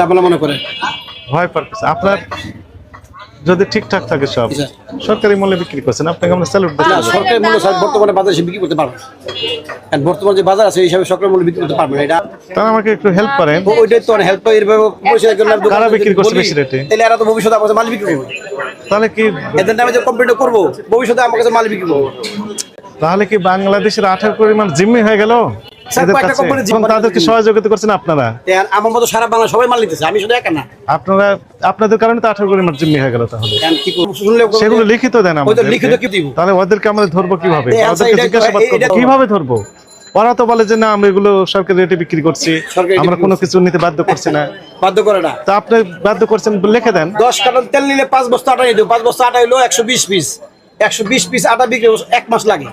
আপনারা মনে করেন ভয় পাচ্ছে আপনার যদি ঠিকঠাক থাকে সব সরকারি মূল্যে বিক্রি করছেন আপনাকে আমরা স্যালুট দিই। না, সরকারি মূল্য স্যার বর্তমানে বাজারে এসে বিক্রি করতে পারবে না। কারণ বর্তমানে যে বাজার আছে এই হিসাবে সরকারি মূল্য বিক্রি করতে পারবে না। এটা তাহলে আমাকে একটু হেল্প করেন। ওইটাই তো হেল্প এইভাবে পরিষেবার জন্য কারা বিক্রি করছে বেশি রেটে? তাহলে এরা তো ভবিষ্যতে আমার কাছে মাল বিক্রি করবে। তাহলে কি এদের নামে যে কমপ্লেন্ট করবো ভবিষ্যতে আমার কাছে মাল বিক্রি করবো। তাহলে কি বাংলাদেশের 18 কোটি মানুষ জিম্মি হয়ে গেল স্যার, এদের কয়েকটা কাছে? কোম্পানি এবং তাদেরকে সহযোগিতা করছেন আপনারা। আমার মতো সারা বাংলা সবাই মাল নিতেছে, আমি শুধু একা না। আপনারা আপনাদের কারণে তো 18 কোটি মানুষ জিম্মি হয়ে গেল। তাহলে কি করবো শুনলে সেগুলো লিখিত দেন আমাদের। লিখিত কি দিব? তাহলে ওদেরকে আমরা ধরবো কিভাবে? আচ্ছা, ওদেরকে এটা- জিজ্ঞাসাবাদ করবো এটা- কিভাবে ধরবো? ওরা তো বলে যে না আমরা এগুলো সরকারি রেটে বিক্রি করছি, সরকারি রেটে আমরা বিক্রি কোনো কিছু নিতে বাধ্য করছি না। বাধ্য করে না। তা আপনি বাধ্য করছেন লিখে দেন। 10 কার্টন তেল নিলে 5 বস্তা আটা নিয়ে দেবো। 5 বস্তা আটা হলো 120 পিস। 120 পিস আটা বিক্রি 1 মাস লাগে।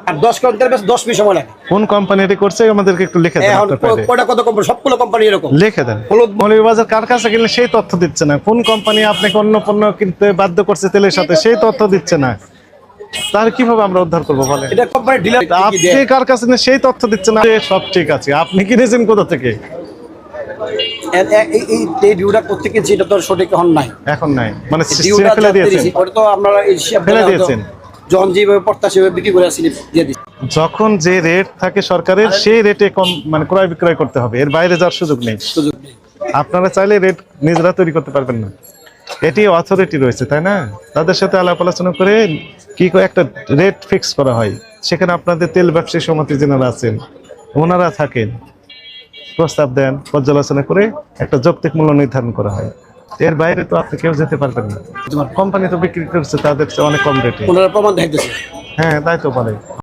আর 10 কার্টন তেল বেশ 10 পিস সময় লাগে। কোন কোম্পানি এটা করছে আমাদেরকে একটু লিখে দেন। এখন আপনার প্যাডে কয়টা কত কোম্পানি, সবগুলো কোম্পানি এরকম। লিখে দেন। হলুদ মৌলভীবাজার কার কাছে গেলে সেই তথ্য দিচ্ছে না। কোন কোম্পানি আপনাকে অন্য পণ্য কিনতে বাধ্য করছে তেলের সাথে সেই তথ্য দিচ্ছে না। তাহলে কিভাবে আমরা উদ্ধার করবো বলেন? এটা কোম্পানি ডিলার আপনি কার কাছে নেন সেই তথ্য দিচ্ছে না। সব ঠিক আছে, আপনি কিনেছেন কোথা থেকে? এই ডিউটা করতে গেছি, এটা তো সঠিক এখন নাই। এখন নাই মানে ডিউটা ফেলে দিয়েছেন। ওটা তো আপনারা এই হিসাব ফেলে হয়তো দিয়েছেন। যখন যেভাবে পড়তা সেভাবে বিক্রি করে আসছি দিয়ে দিচ্ছি। যখন যে রেট থাকে সরকারের সেই রেটে কম মানে ক্রয় বিক্রয় করতে হবে, এর বাইরে যাওয়ার সুযোগ নেই। সুযোগ নেই। আপনারা চাইলে রেট নিজেরা তৈরি করতে পারবেন না। এটি অথরিটি রয়েছে, তাই না? তাদের সাথে আলাপ আলোচনা করে কি করে একটা রেট ফিক্স করা হয়। সেখানে আপনাদের তেল ব্যবসায়ী সমিতি যারা আছেন ওনারা থাকেন, প্রস্তাব দেন, পর্যালোচনা করে একটা যৌক্তিক মূল্য নির্ধারণ করা হয়। এর বাইরে তো আপনি কেউ যেতে পারবেন না। কোম্পানি তো বিক্রি করছে তাদের চেয়ে অনেক কম রেটে। ওনারা প্রমাণ দেখাইতেছে। হ্যাঁ, তাই তো বলে।